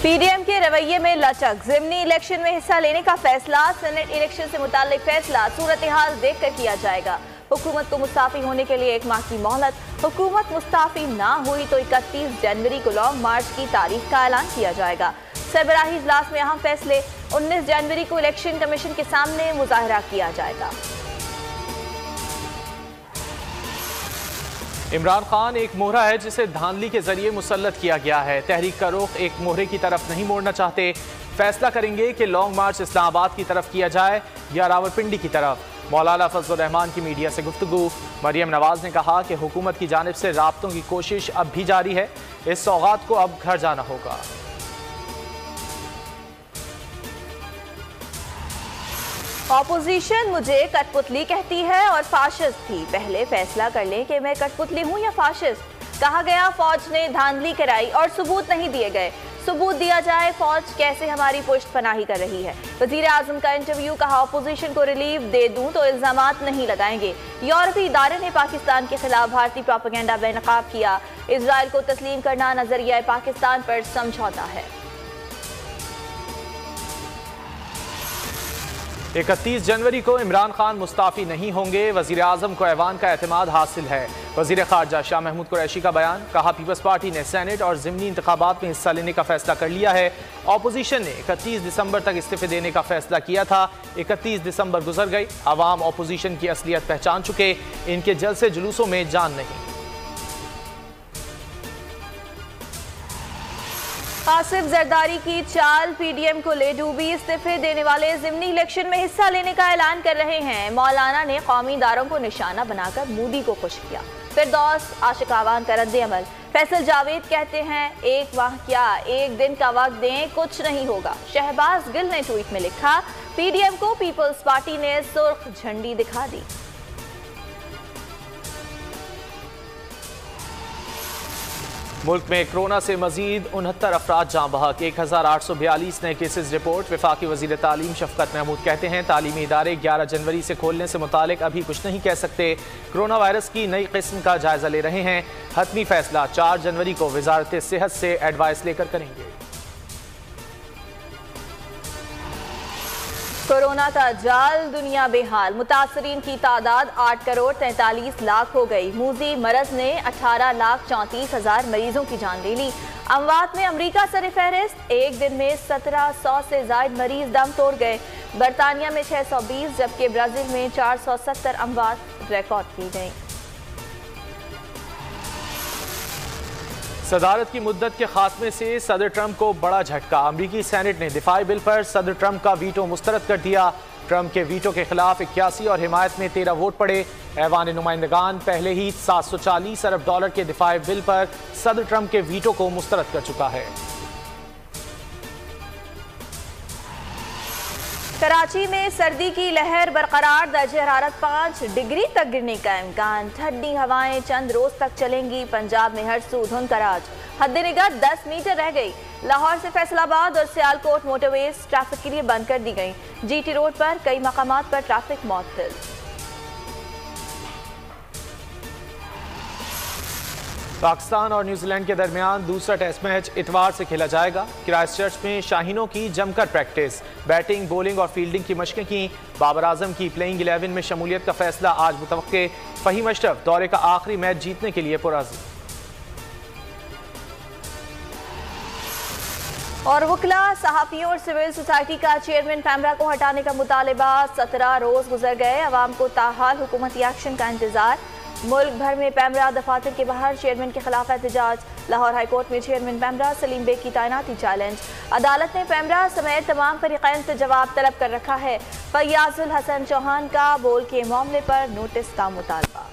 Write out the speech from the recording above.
PDM के रवैये में लचक, ज़िमनी इलेक्शन में हिस्सा लेने का फैसला, सेनेट इलेक्शन से मुताल्लिक फैसला सूरत हाल देख कर किया जाएगा। हुकूमत को मुस्ताफी होने के लिए एक माह की मोहलत। हुकूमत मुस्ताफी ना हुई तो 31 जनवरी को लॉन्ग मार्च की तारीख का ऐलान किया जाएगा। सरबराही इजलास में अहम फैसले। 19 जनवरी को इलेक्शन कमीशन के सामने मुजाहरा किया जाएगा। इमरान खान एक मोहरा है जिसे धांधली के जरिए मुसल्लत किया गया है। तहरीक का रुख एक मोहरे की तरफ नहीं मोड़ना चाहते। फैसला करेंगे कि लॉन्ग मार्च इस्लामाबाद की तरफ किया जाए या रावलपिंडी की तरफ। मौलाना फजल रहमान की मीडिया से गुफ्तगू। मरियम नवाज ने कहा कि हुकूमत की जानिब से राब्तों की कोशिश अब भी जारी है। इस सौगात को अब घर जाना होगा। ऑपोजिशन मुझे कठपुतली कहती है और फाशिस्ट थी। पहले फैसला कर लें कि मैं कठपुतली हूं या फाशिस्ट। कहा गया फौज ने धांधली कराई और सबूत नहीं दिए गए। सबूत दिया जाए फौज कैसे हमारी पुष्ट पनाही कर रही है। वजीर आजम का इंटरव्यू। कहा ऑपोजिशन को रिलीफ दे दूं तो इल्जामात नहीं लगाएंगे। यूरोपीय इदारे ने पाकिस्तान के खिलाफ भारतीय प्रोपेगेंडा बेनकाब किया। इजराइल को तस्लीम करना नजरिया पाकिस्तान पर समझौता है। 31 जनवरी को इमरान खान मुस्ताफी नहीं होंगे। वजीर आजम को ऐवान का एतमाद हासिल है। वजीर खारजा शाह महमूद कुरैशी का बयान। कहा पीपल्स पार्टी ने सेनेट और ज़िमनी इंतखाबात में हिस्सा लेने का फैसला कर लिया है। ऑपोजिशन ने 31 दिसंबर तक इस्तीफे देने का फैसला किया था। 31 दिसंबर गुजर गई। अवाम ऑपोजिशन की असलियत पहचान चुके। इनके जलसे जुलूसों में जान नहीं। आसिफ जरदारी की चाल पीडीएम को ले डूबी। इस्तीफे देने वाले ज़िमनी इलेक्शन में हिस्सा लेने का ऐलान कर रहे हैं। मौलाना ने कौमी इदारों को निशाना बनाकर मोदी को खुश किया। फिरदौस आशिक आवान का रद्द अमल। फैसल जावेद कहते हैं एक माह क्या, एक दिन का वक्त दें, कुछ नहीं होगा। शहबाज गिल ने ट्वीट में लिखा पीडीएम को पीपल्स पार्टी ने सुर्ख झंडी दिखा दी। मुल्क में कोरोना से मजीद 69 अफराद जाँ बहक। 1842 नए केसेज रिपोर्ट। वफाकी वजीर तालीम शफकत महमूद कहते हैं तालीमी इदारे 11 जनवरी से खोलने से मुतालिक अभी कुछ नहीं कह सकते। कोरोना वायरस की नई किस्म का जायजा ले रहे हैं। हतमी फैसला 4 जनवरी को वजारत सेहत से एडवाइस लेकर करेंगे। कोरोना का जाल, दुनिया बेहाल। मुतासरीन की तादाद 8 करोड़ 43 लाख हो गई। मूजी मरज ने 18,34,000 मरीजों की जान ले ली। अमवात में अमरीका सर फहरिस्त। एक दिन में 1700 से ज्यादा मरीज दम तोड़ गए। बरतानिया में 620 जबकि ब्राजील में 470 अमवात रिकॉर्ड की गई। सदारत की मुद्दत के खात्मे से सदर ट्रंप को बड़ा झटका। अमरीकी सेनेट ने दिफाई बिल पर सदर ट्रंप का वीटो मुस्तरद कर दिया। ट्रंप के वीटो के खिलाफ 81 और हिमायत में 13 वोट पड़े। ऐवान नुमाइंदगान पहले ही 740 अरब डॉलर के दिफाई बिल पर सदर ट्रंप के वीटो को मुस्तरद कर चुका है। कराची में सर्दी की लहर बरकरार। दर्जे हरारत 5 डिग्री तक गिरने का इम्कान। ठंडी हवाएं चंद रोज तक चलेंगी। पंजाब में हर सू धुंध का राज। हद निगाह 10 मीटर रह गई। लाहौर से फैसलाबाद और सियालकोट मोटरवेज ट्रैफिक के लिए बंद कर दी गई। जीटी रोड पर कई मकामात पर ट्रैफिक मअतल। पाकिस्तान और न्यूजीलैंड के दरमियान दूसरा टेस्ट मैच इतवार से खेला जाएगा। क्राइस्टचर्च में शाहीनों की जमकर प्रैक्टिस। बैटिंग, बॉलिंग और फील्डिंग की मशकें की। बाबर आजम की प्लेइंग 11 में शमूलियत का फैसला आज मुतवक्के। फहीम अशरफ दौरे का आखिरी मैच जीतने के लिए पुरअज़्म। और वकला, सहाफियों और सिविल सोसाइटी का चेयरमैन पैमरा को हटाने का मुतालबा। 17 रोज गुजर गए। अवाम को ताहाल हुकूमती एक्शन का इंतजार। मुल्क भर में पैमरा दफातर के बाहर चेयरमैन के खिलाफ एहतजाज। लाहौर हाईकोर्ट में चेयरमैन पैमरा सलीम बेग की तैनाती चैलेंज। अदालत ने पैमरा समेत तमाम फरीकैन से जवाब तलब कर रखा है। फयाजुल हसन चौहान का बोल के मामले पर नोटिस का मुतालबा।